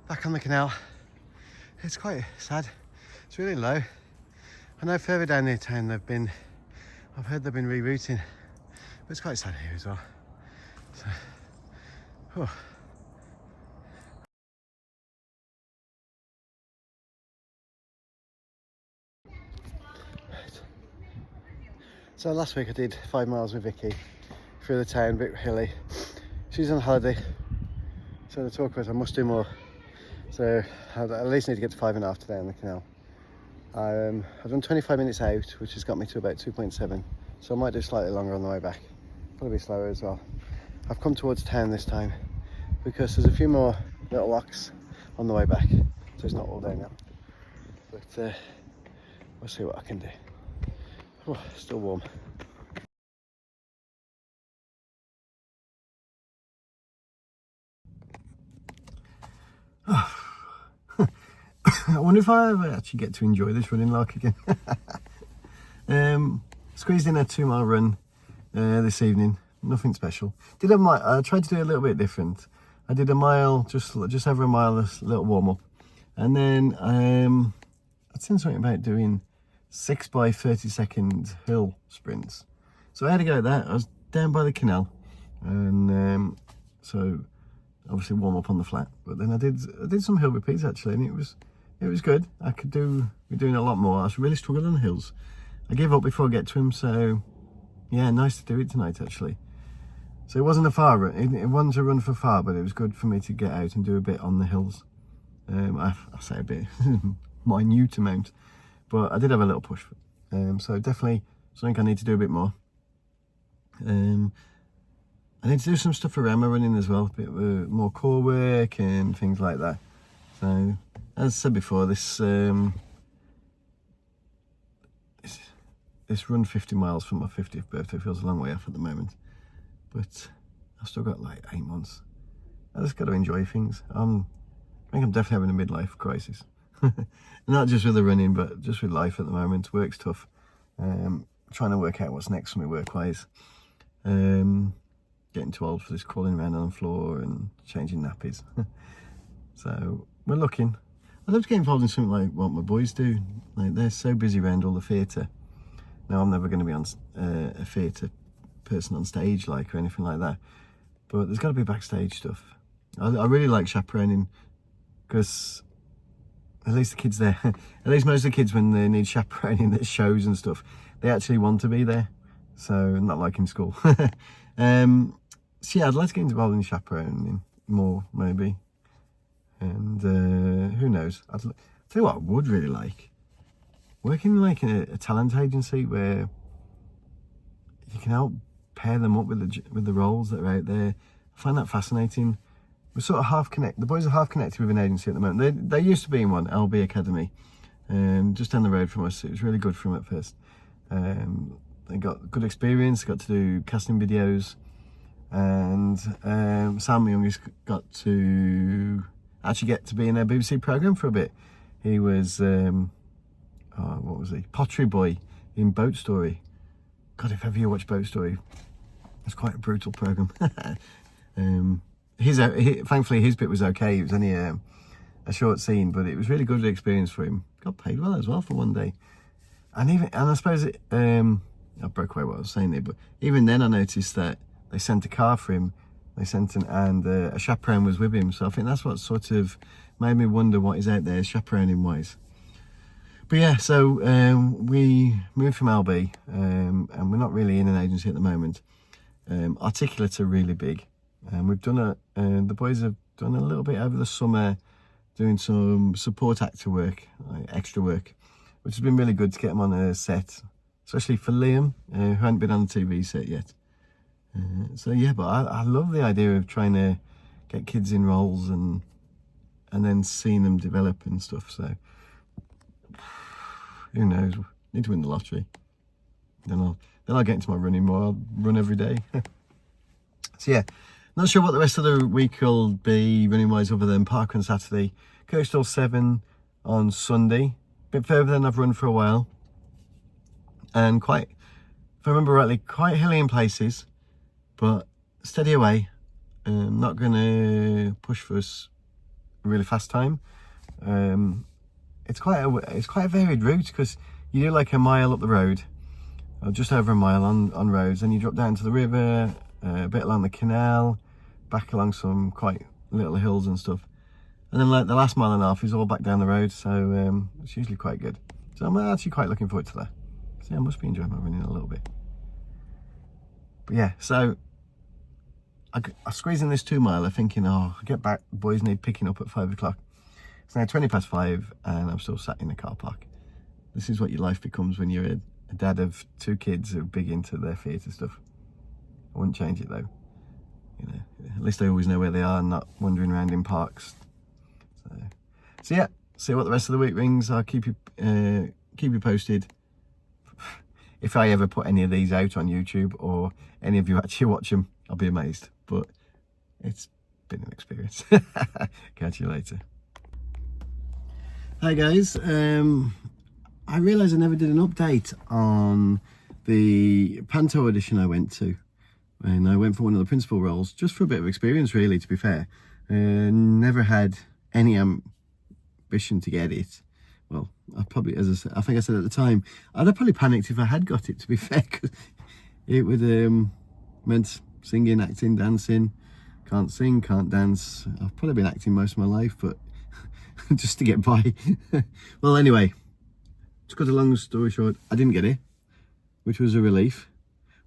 back on the canal. It's quite sad. It's really low. I know further down near town I've heard they've been rerouting, but it's quite sad here as well. So, oh. So last week I did 5 miles with Vicky through the town, a bit hilly. She's on holiday, so the talk was I must do more. So I at least need to get to 5.5 today on the canal. I've done 25 minutes out, which has got me to about 2.7. So I might do slightly longer on the way back. Probably slower as well. I've come towards town this time because there's a few more little walks on the way back. So it's not all day now. But we'll see what I can do. Oh, still warm. I wonder if I ever actually get to enjoy this running like again. Squeezed in a 2-mile run this evening. Nothing special. I tried to do a little bit different. I did a mile, just over a mile, a little warm up, and then I'd seen something about doing 6 by 30-second hill sprints. So I had to go at that. I was down by the canal, and so obviously warm up on the flat. But then I did some hill repeats actually, and it was good. I could be doing a lot more. I was really struggling on the hills. I gave up before I get to him, so yeah, nice to do it tonight actually. So it wasn't a far run. It wasn't a run for far, but it was good for me to get out and do a bit on the hills. I say a bit, minute amount, but I did have a little push. So definitely something I need to do a bit more. I need to do some stuff around my running as well, a bit more core work and things like that. So as I said before, this run 50 miles for my 50th birthday feels a long way off at the moment, but I've still got like 8 months. I just got to enjoy things. I think I'm definitely having a midlife crisis. Not just with the running, but just with life at the moment. Work's tough. Trying to work out what's next for me work-wise. Getting too old for this crawling around on the floor and changing nappies. So we're looking. I'd love to get involved in something like what my boys do. Like they're so busy around all the theatre. Now I'm never going to be on a theatre person on stage or anything like that. But there's got to be backstage stuff. I really like chaperoning because at least the kids there, at least most of the kids when they need chaperoning at shows and stuff, they actually want to be there. So not like in school. So yeah, I'd like to get involved in chaperoning more maybe. And who knows? I'll tell you what I would really like. Working in a talent agency where you can help pair them up with the roles that are out there. I find that fascinating. We're sort of half connected. The boys are half connected with an agency at the moment. They used to be in one, LB Academy, just down the road from us. It was really good for them at first. They got good experience. Got to do casting videos, and Sam Youngest got to actually get to be in a BBC programme for a bit. He was what was he? Pottery Boy in Boat Story. God, if ever you watch Boat Story, it's quite a brutal programme. Thankfully his bit was okay. It was only a short scene, but it was really good experience for him. Got paid well as well for one day. And I suppose I broke away what I was saying there, but even then I noticed that they sent a car for him. They sent and a chaperone was with him. So I think that's what sort of made me wonder what is out there chaperoning wise. But yeah, so we moved from LB, and we're not really in an agency at the moment. Articulates are really big, and we've done the boys have done a little bit over the summer, doing some support actor work, extra work, which has been really good to get them on a set, especially for Liam, who hadn't been on the TV set yet. So yeah, but I love the idea of trying to get kids in roles and then seeing them develop and stuff. So who knows? Need to win the lottery. Then I'll get into my running more. I'll run every day. So yeah, not sure what the rest of the week will be running wise, other than park on Saturday, Coastal 7 on Sunday. A bit further than I've run for a while, and if I remember rightly, quite hilly in places, but steady away. Not going to push for really fast time. It's quite a varied route, because you do like a mile up the road, or just over a mile on roads, then you drop down to the river, a bit along the canal, back along some quite little hills and stuff, and then like the last mile and a half is all back down the road. So it's usually quite good. So I'm actually quite looking forward to that. So I must be enjoying my running a little bit. But yeah, so I squeeze in this 2 miler thinking, oh, I get back, the boys need picking up at 5 o'clock. It's now 20 past 5 and I'm still sat in the car park. This is what your life becomes when you're a dad of 2 kids who are big into their theatre stuff. I wouldn't change it though. You know, at least I always know where they are and not wandering around in parks. So yeah, see what the rest of the week brings. I'll keep you posted. If I ever put any of these out on YouTube, or any of you actually watch them, I'll be amazed. But it's been an experience. Catch you later. Hi guys, I realised I never did an update on the Panto audition I went to, and I went for one of the principal roles, just for a bit of experience really, to be fair. Never had any ambition to get it. Well, I probably, as I said, I think I said at the time, I'd have probably panicked if I had got it, to be fair, because it would meant singing, acting, dancing. Can't sing, can't dance. I've probably been acting most of my life, but just to get by. Well, anyway, to cut a long story short, I didn't get it, which was a relief.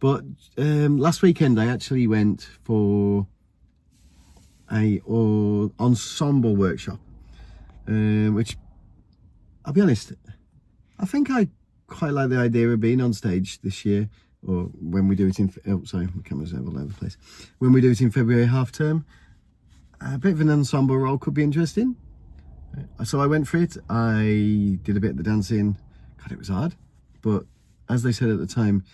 But last weekend I actually went for a ensemble workshop, which, I'll be honest, I think I quite like the idea of being on stage this year, or when we do it in, oh sorry, my camera's all over the place. When we do it in February half term, a bit of an ensemble role could be interesting. So I went for it. I did a bit of the dancing. God, it was hard. But as they said at the time,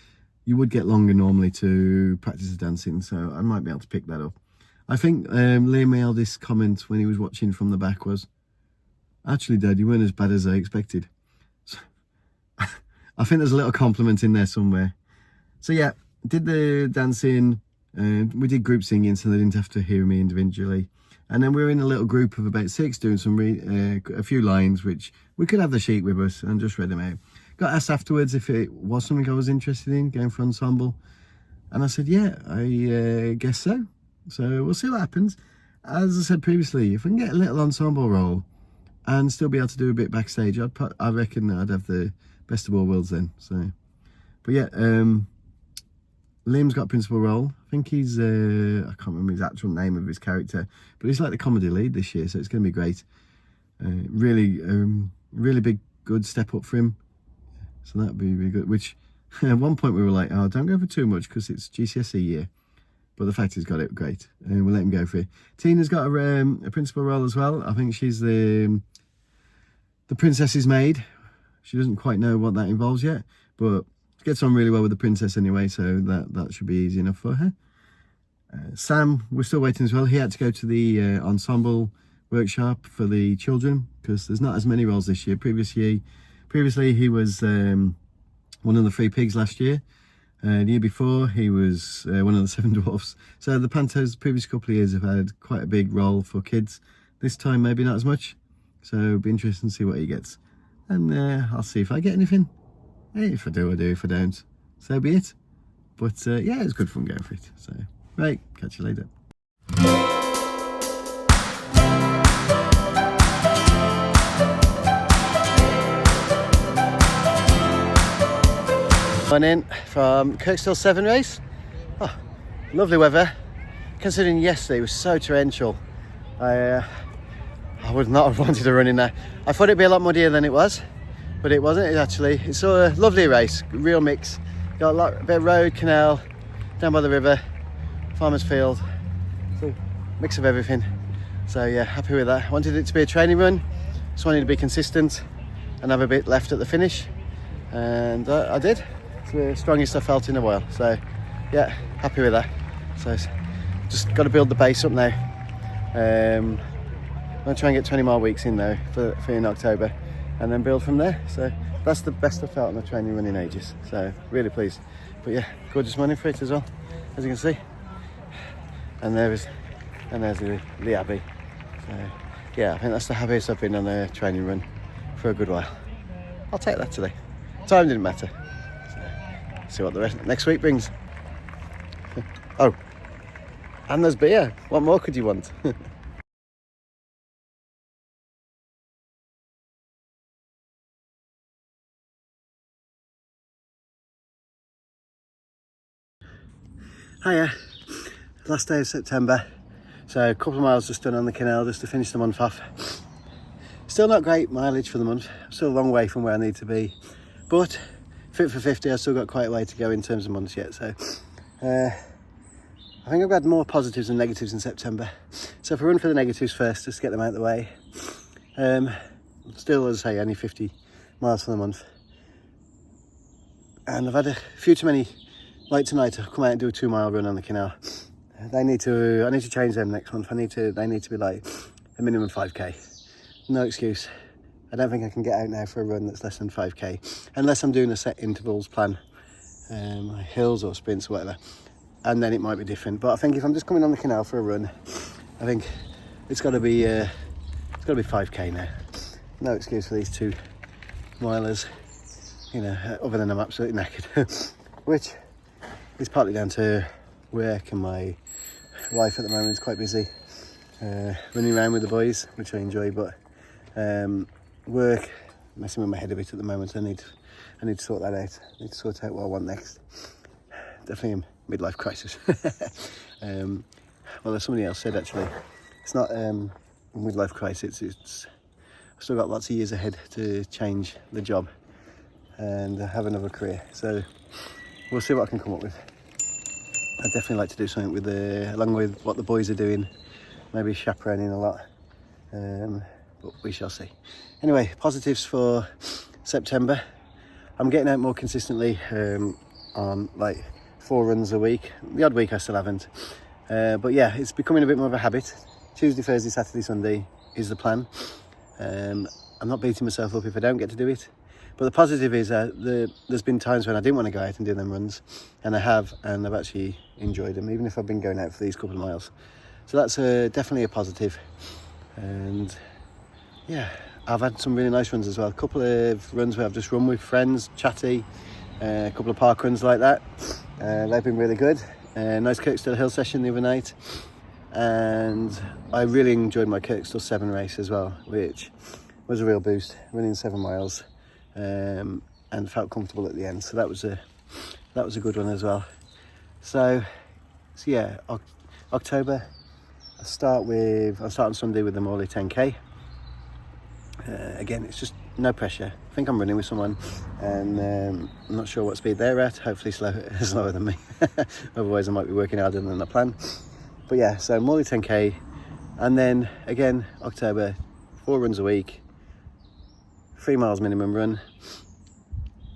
you would get longer normally to practice the dancing, so I might be able to pick that up. I think Liam Eldis' comment when he was watching from the back was, actually, Dad, you weren't as bad as I expected. So, I think there's a little compliment in there somewhere. So yeah, did the dancing, we did group singing, so they didn't have to hear me individually. And then we were in a little group of about 6 doing some a few lines, which we could have the sheet with us and just read them out. Got asked afterwards if it was something I was interested in, going for ensemble. And I said, yeah, I guess so. So we'll see what happens. As I said previously, if I can get a little ensemble role and still be able to do a bit backstage, I reckon I'd have the best of all worlds then. So, but yeah, Liam's got a principal role. I think he's, I can't remember his actual name of his character, but he's like the comedy lead this year, so it's going to be great. Really big, good step up for him. So that'd be really good. Which at one point we were like, oh, don't go for too much because it's GCSE year. But the fact he's got it, great. We'll let him go for it. Tina's got a principal role as well. I think she's the princess's maid. She doesn't quite know what that involves yet, but she gets on really well with the princess anyway, so that should be easy enough for her. Sam, we're still waiting as well. He had to go to the ensemble workshop for the children because there's not as many roles this year. Previously he was one of the 3 pigs last year. The year before he was one of the 7 dwarfs. So the Pantos the previous couple of years have had quite a big role for kids. This time maybe not as much. So it'll be interesting to see what he gets. And I'll see if I get anything. Hey, if I do, I do. If I don't, so be it. But yeah, it's good fun going for it. So, right, catch you later. One in from Kirkstall 7 race. Oh, lovely weather. Considering yesterday was so torrential, I would not have wanted to run in there. I thought it'd be a lot muddier than it was, but it wasn't. It's a lovely race, real mix. Got a bit of road, canal, down by the river, farmer's field, so mix of everything. So yeah, happy with that. Wanted it to be a training run, just wanted to be consistent and have a bit left at the finish, and I did. It's the strongest I felt in a while. So yeah, happy with that. So just got to build the base up now. I'm going to try and get 20 more weeks in though for in October, and then build from there. So that's the best I've felt in a training run in ages. So really pleased. But yeah, gorgeous morning for it as well, as you can see. And there's the Abbey. So yeah, I think that's the happiest I've been on a training run for a good while. I'll take that today. Time didn't matter. So, see what the rest next week brings. Oh, and there's beer. What more could you want? Hiya, last day of September. So a couple of miles just done on the canal just to finish the month off. Still not great mileage for the month. Still a long way from where I need to be. But fit for 50, I've still got quite a way to go in terms of months yet. So I think I've had more positives than negatives in September. So if I run for the negatives first, just to get them out of the way. Still, as I say, only 50 miles for the month. And I've had a few too many, like tonight, I'll come out and do a 2-mile run on the canal. I need to change them next month. They need to be like a minimum 5k. No excuse. I don't think I can get out now for a run that's less than 5k, unless I'm doing a set intervals plan, hills or sprints or whatever, and then it might be different. But I think if I'm just coming on the canal for a run, I think it's got to be 5k now. No excuse for these 2 milers, you know, other than I'm absolutely knackered, which is partly down to work, and my life at the moment is quite busy, running around with the boys, which I enjoy, but work messing with my head a bit at the moment. I need to sort that out. I need to sort out what I want next. Definitely a midlife crisis. Well, as somebody else said, actually, it's not a midlife crisis, it's I've still got lots of years ahead to change the job and have another career, so we'll see what I can come up with. I'd definitely like to do something with along with what the boys are doing, maybe chaperoning a lot, but we shall see. Anyway, positives for September. I'm getting out more consistently on like 4 runs a week. The odd week I still haven't, but yeah, it's becoming a bit more of a habit. Tuesday, Thursday, Saturday, Sunday is the plan. I'm not beating myself up if I don't get to do it. But the positive is there's been times when I didn't want to go out and do them runs, and I have, and I've actually enjoyed them, even if I've been going out for these couple of miles. So that's definitely a positive. And yeah, I've had some really nice runs as well. A couple of runs where I've just run with friends, chatty, a couple of park runs like that. They've been really good. Nice Kirkstall Hill session the other night. And I really enjoyed my Kirkstall 7 race as well, which was a real boost, running 7 miles. And felt comfortable at the end, so that was a good one as well. So yeah, October I'll start on Sunday with the Morley 10k. Again, it's just no pressure. I think I'm running with someone, and I'm not sure what speed they're at. Hopefully slower than me. Otherwise I might be working harder than I plan. But yeah, so Morley 10k, and then again October, 4 runs a week, 3 miles minimum run.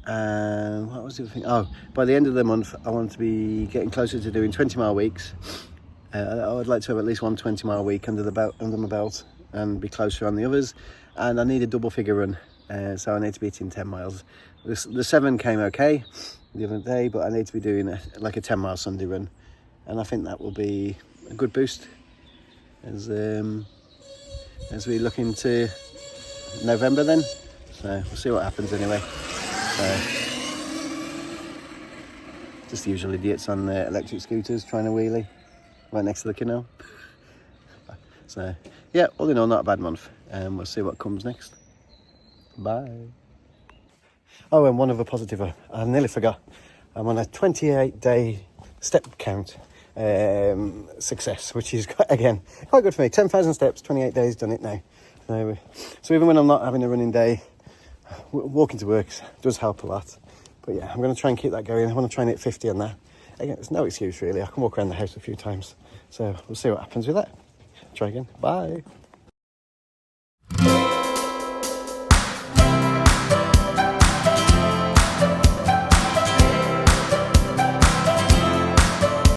And what was the other thing? Oh, by the end of the month, I want to be getting closer to doing 20-mile weeks. I would like to have at least one 20-mile week under my belt, and be closer on the others. And I need a double figure run, so I need to be hitting 10 miles. The 7 came okay the other day, but I need to be doing a 10-mile Sunday run, and I think that will be a good boost as we look into November then. So we'll see what happens anyway. Just the usual idiots on electric scooters trying to wheelie right next to the canal. So yeah, all in all, not a bad month, and we'll see what comes next. Bye. Oh, and one other positive, I nearly forgot. I'm on a 28-day step count success, which is again quite good for me. 10,000 steps, 28 days, done it now. So even when I'm not having a running day, walking to work does help a lot. But yeah, I'm going to try and keep that going. I want to try and hit 50 on that. Again, there's no excuse really. I can walk around the house a few times. So we'll see what happens with that. Try again. Bye.